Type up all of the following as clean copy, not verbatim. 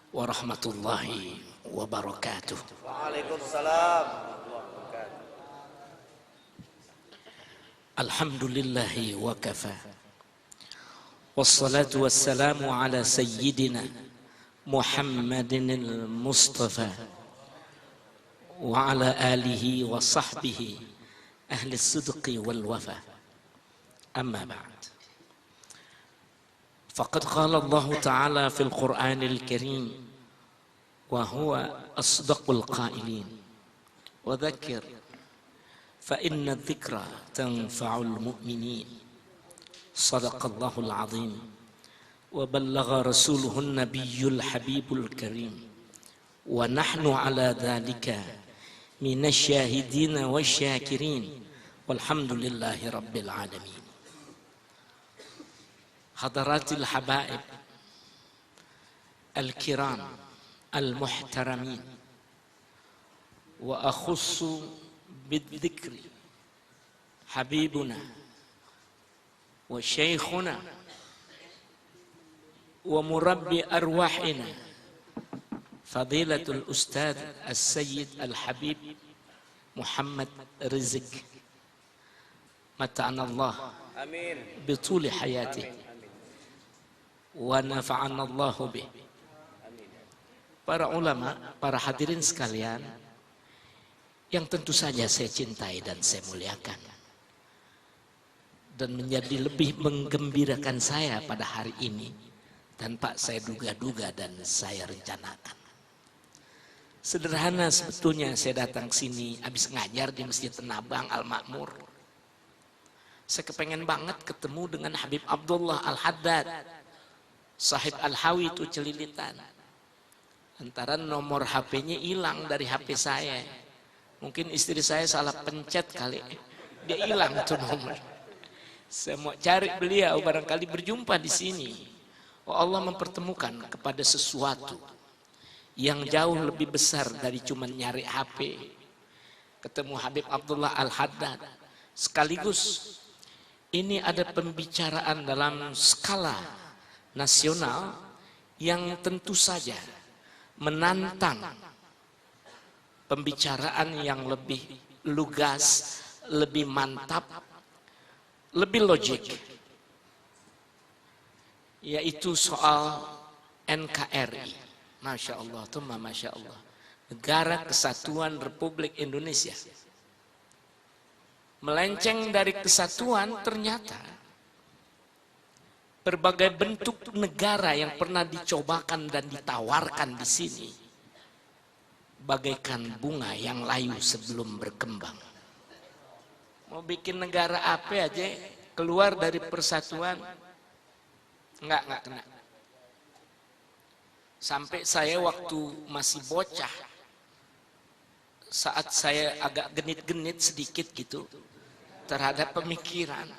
warahmatullahi wabarakatuh. Waalaikumsalam. Alhamdulillahi wa kafa. Wassalatu wassalamu ala sayyidina Muhammadin al-Mustafa wa ala alihi wa sahbihi ahli sidqi wal wafa. Amma ba'd. Faqad qala Allah Ta'ala fil Qur'anil Karim wa huwa asdaqul qailin wa dzakir fa inna dzikra tanfa'ul mu'minin. Sadaqallahul azim wa ballagha rasuluhun nabiyyul habibul karim wa nahnu ala dzalika minasy syahidin wasyakirin walhamdulillahi rabbil alamin. Hadaratil habaib al-kiram al-muhtaramin wa akhussu bidzikri habibuna wa syekhuna wa murabbi arwahina fadilatul ustad as-sayyid al-habib Muhammad Rizq mata'anallah Amin. bituli hayatih wa nafa'anallahu bih. Para ulama, para hadirin sekalian yang tentu saja saya cintai dan saya muliakan, dan menjadi lebih menggembirakan saya pada hari ini tanpa saya duga-duga dan saya rencanakan. Sederhana sebetulnya saya datang ke sini habis ngajar di Masjid Tenabang Al-Makmur. Saya kepengen banget ketemu dengan Habib Abdullah Al-Haddad, Sahib Al-Hawi itu celilitan. Antara nomor HP-nya hilang dari HP saya. Mungkin istri saya salah pencet kali. Dia hilang tuh nomor. Saya mau cari beliau, barangkali berjumpa di sini. Oh, Allah mempertemukan kepada sesuatu yang jauh lebih besar dari cuma nyari HP. Ketemu Habib Abdullah Al-Haddad. Sekaligus ini ada pembicaraan dalam skala nasional yang tentu saja menantang pembicaraan yang lebih lugas, lebih mantap, lebih logik, yaitu soal NKRI. Masya Allah, Tumma Masya Allah, Negara Kesatuan Republik Indonesia. Melenceng dari kesatuan, ternyata berbagai bentuk negara yang pernah dicobakan dan ditawarkan di sini bagaikan bunga yang layu sebelum berkembang. Mau bikin negara apa aja keluar dari persatuan enggak kena. Sampai saya waktu masih bocah, saat saya agak genit-genit sedikit gitu terhadap pemikiran,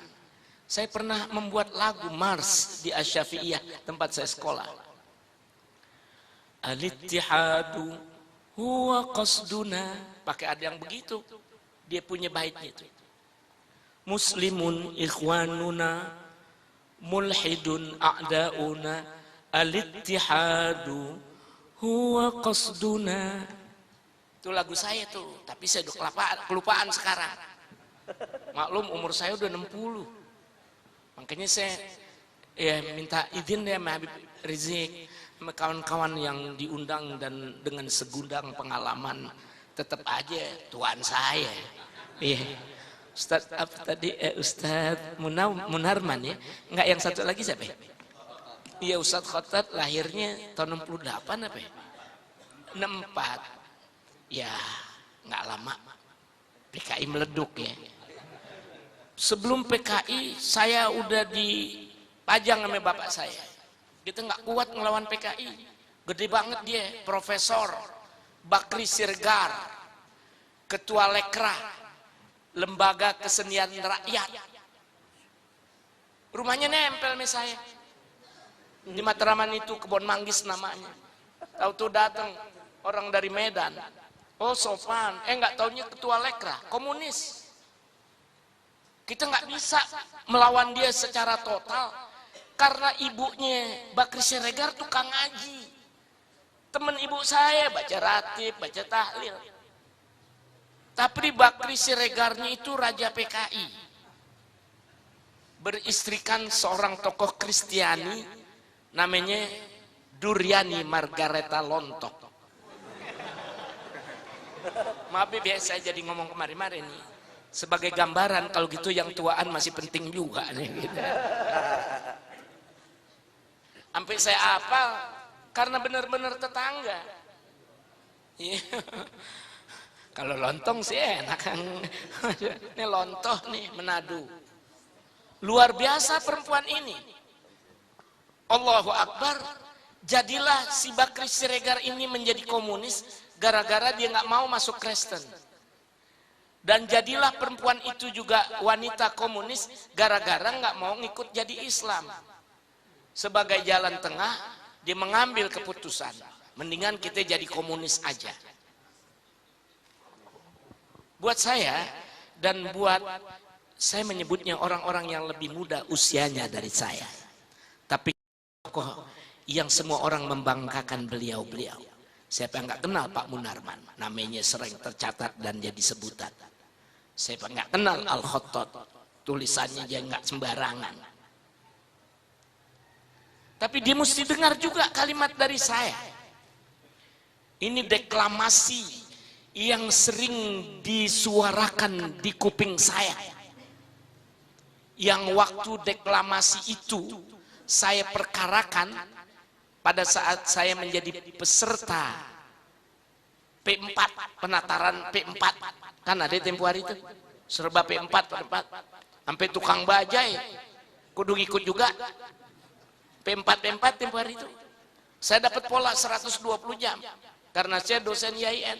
saya pernah membuat lagu Mars di Asy-Syafi'iyah tempat saya sekolah. Al-ittihadu huwa qasduna. Pakai ada yang begitu. Dia punya baitnya itu. Muslimun ikhwanuna, mulhidun a'dauna, al-ittihadu huwa qasduna. Itu lagu saya tuh, tapi saya udah kelupaan sekarang. Maklum umur saya udah 60. Makanya saya minta izin ya Habib Rizq, kawan-kawan yang diundang dan dengan segudang pengalaman, tetap aja tuan saya. Iya. Ustaz apa tadi? Ustaz Munarman ya? Enggak, yang satu lagi siapa ya? Iya, Ustaz Khotat lahirnya tahun 68 apa ya? 64. Ya, enggak lama PKI meleduk ya. Sebelum PKI saya udah dipajang sama bapak saya. Kita nggak kuat ngelawan PKI. Gede banget dia, Profesor Bakri Sirgar, Ketua Lekra, Lembaga Kesenian Rakyat. Rumahnya nempel sama saya. Di Matraman itu, Kebon Manggis namanya. Tahu-tahu datang orang dari Medan. Oh Sofan, nggak taunya Ketua Lekra, komunis. Kita nggak bisa melawan dia secara total karena ibunya Bakri Siregar tukang ngaji. Teman ibu saya baca ratib, baca tahlil. Tapi Bakri Siregarnya itu raja PKI. Beristrikan seorang tokoh Kristiani namanya Duryani Margareta Lontok. Maaf biasa jadi ngomong kemarin-kemarin nih. Sebagai gambaran kalau gitu yang tuaan masih penting juga nih gitu. Sampai saya hafal karena benar-benar tetangga. Kalau lontong sih enak kan. Ini lontoh nih Manado. Luar biasa perempuan ini. Allahu Akbar. Jadilah si Bakri Siregar ini menjadi komunis gara-gara dia nggak mau masuk Kristen. Dan jadilah perempuan itu juga wanita komunis gara-gara nggak mau ngikut jadi Islam. Sebagai jalan tengah, dia mengambil keputusan. Mendingan kita jadi komunis aja. Buat saya dan buat saya menyebutnya orang-orang yang lebih muda usianya dari saya. Tapi tokoh yang semua orang membanggakan beliau-beliau. Siapa yang nggak kenal Pak Munarman? Namanya sering tercatat dan jadi sebutan. Siapa nggak kenal Al-Khattab? Tulisannya dia nggak sembarangan. Tapi dia mesti dengar juga kalimat dari saya. Ini deklamasi yang sering disuarakan di kuping saya. Yang waktu deklamasi itu saya perkarakan pada saat saya menjadi peserta P4, penataran P4. Kan ada tempo hari itu. Serba P4, sampai tukang bajai kudu ngikut juga. P4 tempo hari itu. Saya dapat pola 120 jam. Karena saya dosen IAIN.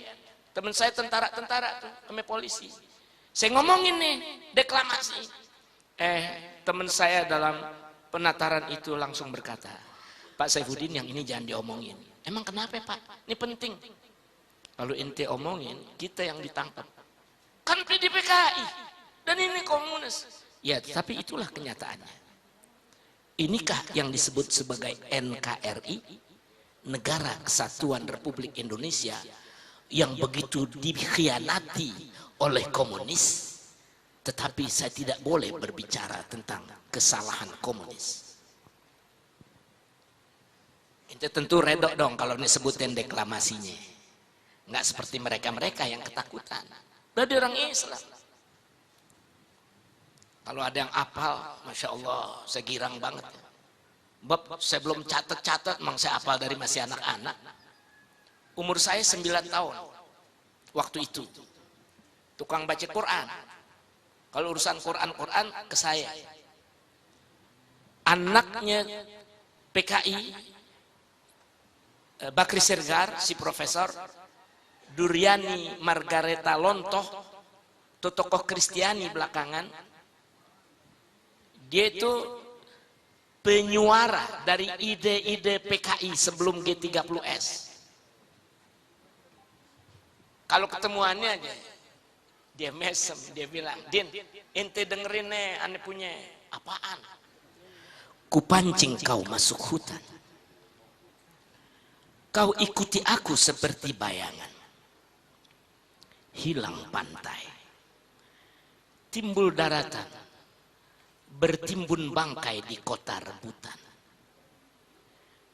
Teman saya tentara tuh, sama polisi. Saya ngomongin nih, deklamasi. Teman saya dalam penataran itu langsung berkata, Pak Saifuddin yang ini jangan diomongin. Emang kenapa Pak? Ini penting. Kalau ente omongin, kita yang ditangkap. Kan PDPKI. Dan ini komunis. Ya, tapi itulah kenyataannya. Inikah yang disebut sebagai NKRI? Negara Kesatuan Republik Indonesia yang begitu dikhianati oleh komunis. Tetapi saya tidak boleh berbicara tentang kesalahan komunis. Itu tentu redok dong kalau disebutin deklamasinya. Nggak seperti mereka-mereka yang ketakutan. Dari orang Islam. Kalau ada yang apal, Masya Allah, saya girang banget. Bab, saya belum catat-catat, memang saya apal dari masih anak-anak. Umur saya 9 tahun. Waktu itu. Tukang baca Quran. Kalau urusan Quran ke saya. Anaknya PKI, Bakri Siregar, si profesor, Duryani Margareta Lontoh, tokoh Kristiani belakangan, dia itu penyuara dari ide-ide PKI sebelum G30S. Kalau ketemuannya aja, dia mesem, dia bilang, Din, ente dengerin nih, ane punya apaan? Kupancing kau masuk hutan. Kau ikuti aku seperti bayangan. Hilang pantai. Timbul daratan. Bertimbun bangkai di kota rebutan.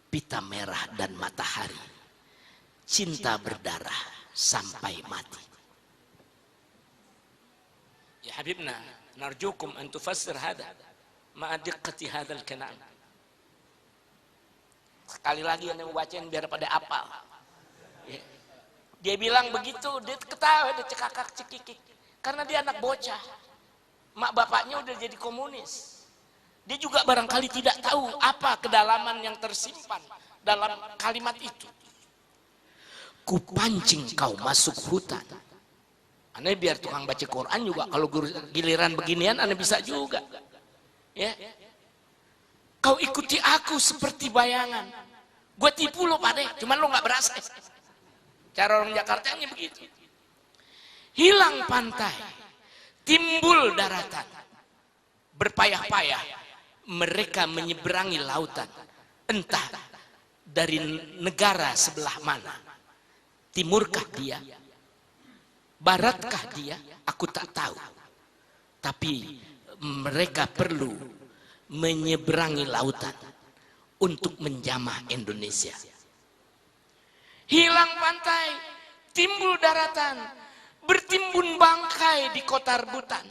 Pita merah dan matahari. Cinta berdarah sampai mati. Ya Habibna, narjukum an tufassir hada ma'a diqqati hadzal kalam. Sekali lagi yang membacain biar pada apal. Ya. Dia bilang begitu, dia ketawa, dia cekakak cekikik. Karena dia anak bocah. Mak bapaknya udah jadi komunis. Dia juga barangkali tidak tahu apa kedalaman yang tersimpan dalam kalimat itu. Kupancing kau masuk hutan. Aneh biar tukang baca Quran juga kalau giliran beginian aneh bisa juga. Ya. Kau ikuti aku seperti bayangan. Gue tipu lo pade, cuman lo nggak berasa. Cara orang Jakarta ini begitu. Hilang pantai, timbul daratan. Berpayah-payah mereka menyeberangi lautan. Entah dari negara sebelah mana? Timurkah dia? Baratkah dia? Aku tak tahu. Tapi mereka perlu menyeberangi lautan untuk menjamah Indonesia. Hilang pantai, timbul daratan, bertimbun bangkai di kota rebutan.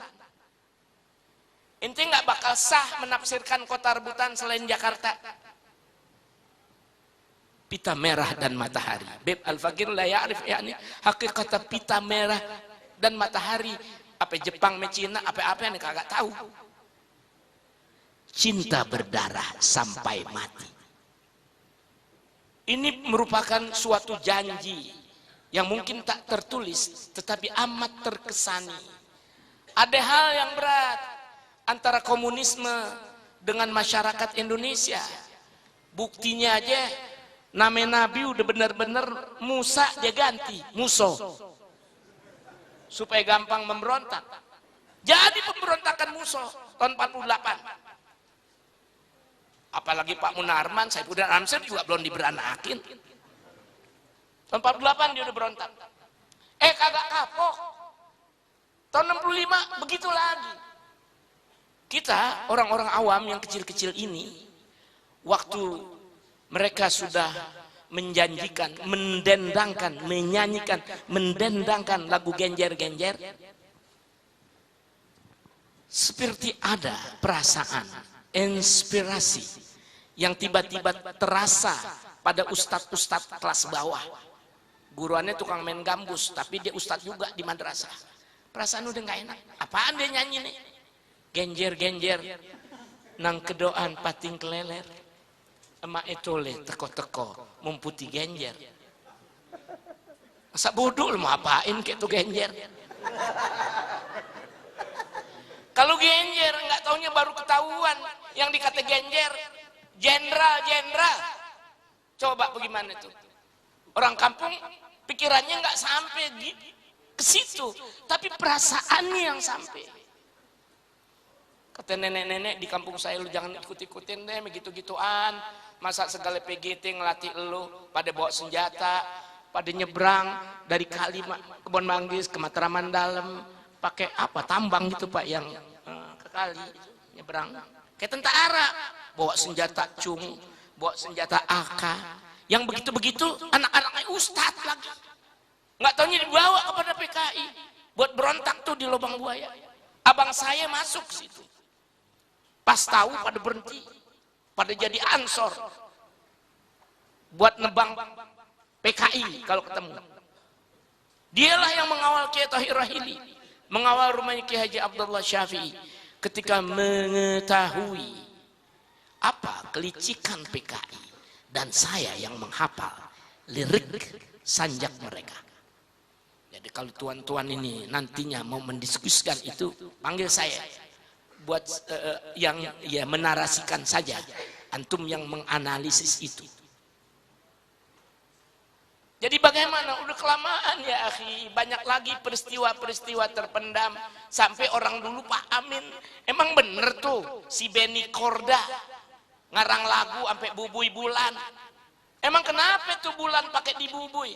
Ente nggak bakal sah menafsirkan kota rebutan selain Jakarta. Pita merah dan matahari. Beb al-fakir la ya'rif yani hakikat pita merah dan matahari. Apa Jepang, Cina, apa-apa yang kagak tahu. Cinta berdarah sampai mati. Ini merupakan suatu janji yang mungkin tak tertulis tetapi amat terkesani. Ada hal yang berat antara komunisme dengan masyarakat Indonesia. Buktinya aja nama Nabi udah benar-benar Musa dia ganti Muso supaya gampang memberontak. Jadi pemberontakan Muso tahun 48. Apalagi Pak Munarman, Saifuddin Amsir juga belum diberanakin. Tahun 48 dia udah berontak. Kagak kapok. Tahun 65 begitu lagi. Kita orang-orang awam yang kecil-kecil ini, waktu mereka sudah menjanjikan, mendendangkan, menyanyikan, mendendangkan lagu genjer-genjer, seperti ada perasaan, inspirasi yang tiba-tiba terasa pada ustadz-ustadz kelas bawah. Guruannya tukang main gambus, tapi dia ustadz juga di madrasah. Perasaan udah nggak enak. Apaan dia nyanyi nih? Genjer-genjer, nang kedoan pating keleler. Emak etole teko-teko memputi genjer. Masa bodoh lu mau apain kayak tuh genjer? Kalau genjer nggak taunya baru ketahuan yang dikata genjer, jenderal. Coba bagaimana tuh? Orang kampung pikirannya nggak sampai ke situ, tapi perasaannya yang sampai. Kata nenek-nenek di kampung saya, lu jangan ikut-ikutin deh begitu-gituan. Masa segala PGT ngelatih lu pada bawa senjata, pada nyebrang dari kali Kebon Manggis ke Matraman Dalam pakai apa tambang gitu Pak yang ke kali nyebrang. Kayak tentara bawa senjata cung, bawa senjata AK. Yang begitu-begitu anak-anaknya ustadz lagi. Nggak taunya dibawa kepada PKI buat berontak tuh di lubang buaya. Abang saya masuk ke situ. Pas tahu pada berhenti, pada jadi ansor buat nebang PKI kalau ketemu. Dialah yang mengawal Kiai Thahir Rahili, mengawal rumahnya Kiai Haji Abdullah Syafi'i ketika mengetahui apa kelicikan PKI dan saya yang menghafal lirik sanjak mereka. Jadi kalau tuan-tuan ini nantinya mau mendiskusikan itu, panggil saya. Buat yang ya menarasikan saja, antum yang menganalisis itu. Jadi bagaimana? Udah kelamaan ya akhi, banyak lagi peristiwa-peristiwa terpendam sampai orang dulu Pak Amin emang bener tuh si Benny Korda ngarang lagu sampai bubui bulan. Emang kenapa tuh bulan pakai dibubui?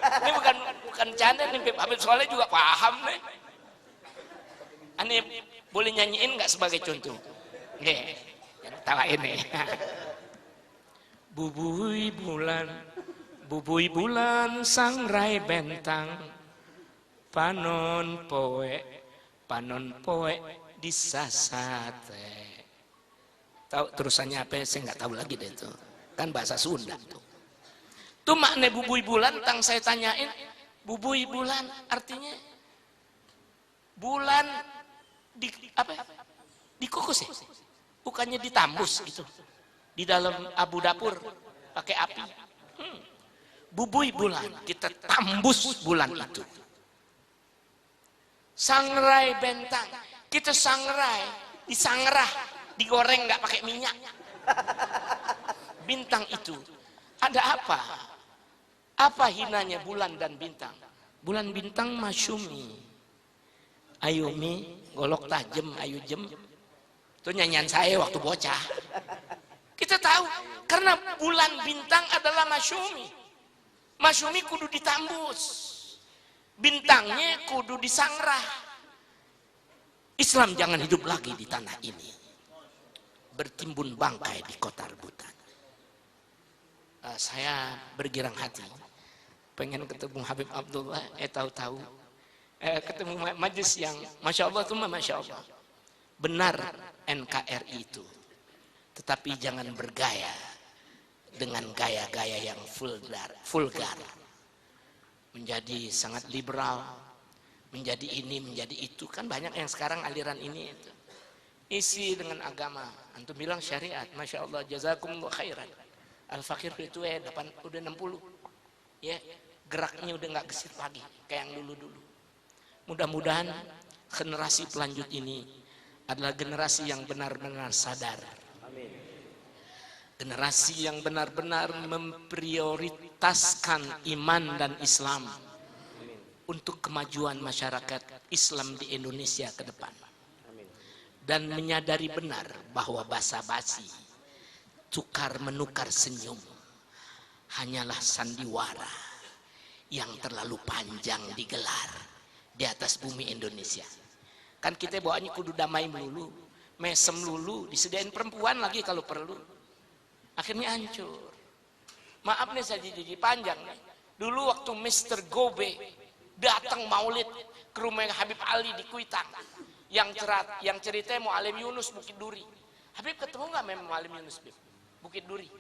Ini bukan canda nih, Habib Soleh juga paham nih. Aneh boleh nyanyiin nggak sebagai contoh? Nih, yang tawa ini. Bubui bulan sangrai bentang, panon poe disasate. Tahu terusannya apa? Saya nggak tahu lagi deh itu. Kan bahasa Sunda tuh. Tuh makna bubui bulan, tang saya tanyain, bubui bulan artinya bulan di apa? Dikukus ya? Bukannya ditambus gitu. Di dalam abu dapur pakai api. Bubui bulan, kita tambus bulan itu. Sangrai bentang, kita sangrai, disangrah, digoreng nggak pakai minyak. Bintang itu ada apa? Apa hinanya bulan dan bintang? Bulan bintang masyumi. Ayumi golok tajem ayu jem. Itu nyanyian saya waktu bocah. Kita tahu karena bulan bintang adalah masyumi. Masyumi kudu ditambus. Bintangnya kudu disangrah. Islam jangan hidup lagi di tanah ini. Bertimbun bangkai di kota rebutan. Saya bergirang hati. Pengen ketemu Habib Abdullah, tahu-tahu. Ketemu majlis yang Masya Allah itu Masya Allah. Benar NKRI itu. Tetapi jangan bergaya dengan gaya-gaya yang vulgar. Menjadi sangat liberal, menjadi ini, menjadi itu. Kan banyak yang sekarang aliran ini itu. Isi dengan agama. Antum bilang syariat, Masya Allah, jazakumullah khairan. Al-Fakir itu udah 60. Ya, geraknya udah nggak gesit lagi kayak yang dulu-dulu. Mudah-mudahan generasi pelanjut ini adalah generasi yang benar-benar sadar. Generasi yang benar-benar memprioritaskan iman dan Islam untuk kemajuan masyarakat Islam di Indonesia ke depan. Dan menyadari benar bahwa basa-basi, tukar menukar senyum hanyalah sandiwara yang terlalu panjang digelar di atas bumi Indonesia. Kan kita bawaannya kudu damai melulu, mesem lulu, disediain perempuan lagi kalau perlu. Akhirnya hancur. Maaf nih saya jadi panjang nih. Dulu waktu Mr. Gobe datang maulid ke rumah Habib Ali di Kuitang, yang cerita Muallim Yunus Bukit Duri. Habib ketemu nggak memang Muallim Yunus Bukit Duri?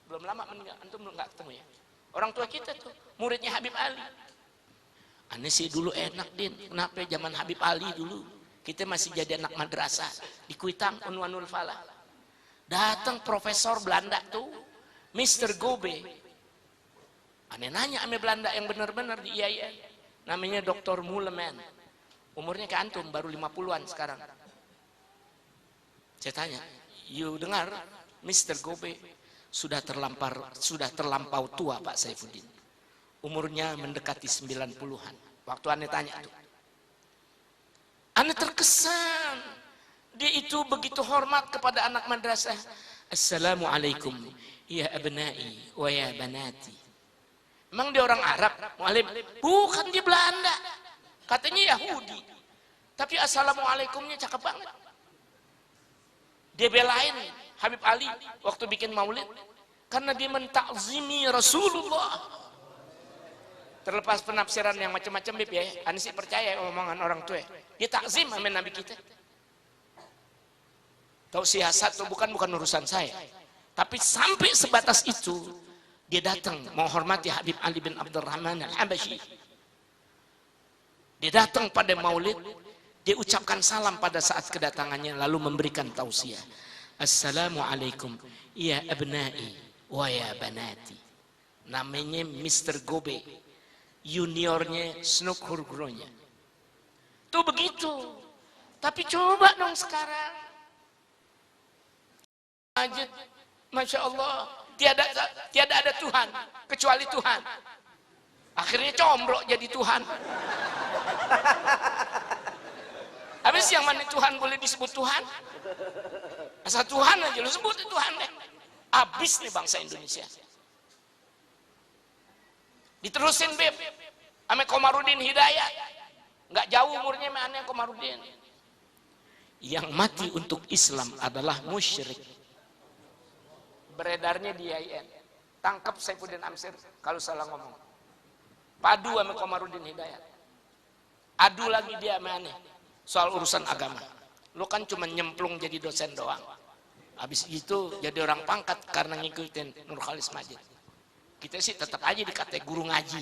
Belum lama meninggal, antum belum nggak ketemu ya? Orang tua kita tuh muridnya Habib Ali. Aneh sih dulu enak din. Kenapa zaman Habib Ali dulu kita masih jadi anak madrasah di Kuitang Unwanul Falah. Datang profesor Belanda tuh, Mr. Gobe. Aneh nanya ame Belanda yang benar-benar di IAIN. Namanya Dr. Mulleman. Umurnya ke antum, baru 50-an sekarang. Saya tanya, you dengar Mr. Gobe sudah terlampau tua Pak Saifuddin. Umurnya mendekati 90-an. Waktu aneh tanya tuh. Aneh terkesan. Dia itu begitu hormat kepada anak madrasah. Assalamualaikum ya abnai wa ya banati. Emang dia orang Arab, muallim? Bukan, dia Belanda. Katanya Yahudi. Tapi assalamualaikumnya cakep banget. Dia belain Habib Ali waktu bikin maulid karena dia mentakzimi Rasulullah. Terlepas penafsiran yang macam-macam Bib ya, Anda sih percaya omongan orang tua. Dia takzim sama Nabi kita. Tahu siasat atau bukan urusan saya. Tapi sampai sebatas itu dia datang menghormati Habib Ali bin Abdurrahman Al-Habashi. Dia datang pada maulid, dia ucapkan salam pada saat kedatangannya lalu memberikan tausiah. Assalamualaikum ya abnai wa ya banati. Namanya Mr. Gobe. Juniornya Snook Hurgronya. Tuh begitu. Tapi coba dong sekarang. Majid, Masya Allah, tiada ada Tuhan kecuali Tuhan. Akhirnya combrok jadi Tuhan. Habis yang mana Tuhan boleh disebut Tuhan? Asal Tuhan aja lu sebut Tuhan deh. Habis nih bangsa Indonesia. Diterusin Beb, ame Komarudin Hidayat. Nggak jauh umurnya sama aneh Komarudin. Yang mati untuk Islam adalah musyrik. Beredarnya di IAIN. Tangkap Saifuddin Amsir kalau salah ngomong. Padu sama Komarudin Hidayat. Adu lagi dia sama aneh soal urusan agama. Lu kan cuma nyemplung jadi dosen doang. Habis itu jadi orang pangkat karena ngikutin Nur Khalis Majid. Kita sih tetap aja dikata guru ngaji.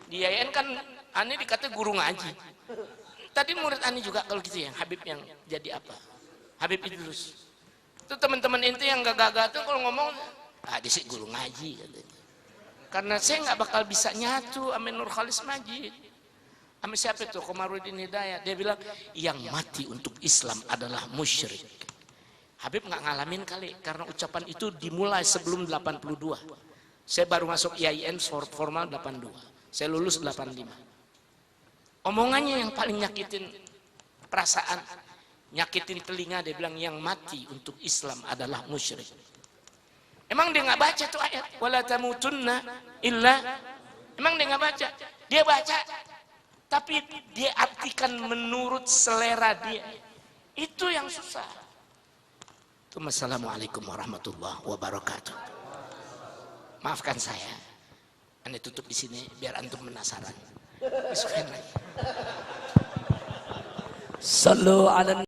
Di IAIN kan aneh dikata guru ngaji. Tadi murid aneh juga kalau gitu ya, Habib yang jadi apa? Habib Idrus. Itu teman-teman inti yang gagah-gagah tuh kalau ngomong, dia sih guru ngaji katanya. Karena saya nggak bakal bisa nyatu sama Nur Khalis Majid. Sama siapa itu? Komarudin Hidayat. Dia bilang, yang mati untuk Islam adalah musyrik. Habib nggak ngalamin kali, karena ucapan itu dimulai sebelum 82. Saya baru masuk IAIN formal 82. Saya lulus 85. Omongannya yang paling nyakitin perasaan. nyakitin telinga, dia bilang yang mati untuk Islam adalah musyrik. Emang dia nggak baca tuh ayat wala tamutunna illa, emang dia nggak baca? Dia baca tapi dia artikan menurut selera dia. Itu yang susah. Assalamualaikum warahmatullahi wabarakatuh. Maafkan saya. Anda tutup di sini biar antum penasaran. Besok lagi. Sallu ala